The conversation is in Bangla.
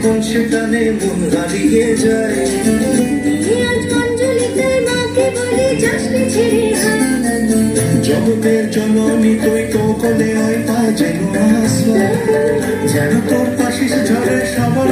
জীবন সে টানে মন হারিয়ে যায়। জগতের জননী তুই তো কোলে আয় তা যেন আসলো, যেন তোর পাশে ঝড়ে সবার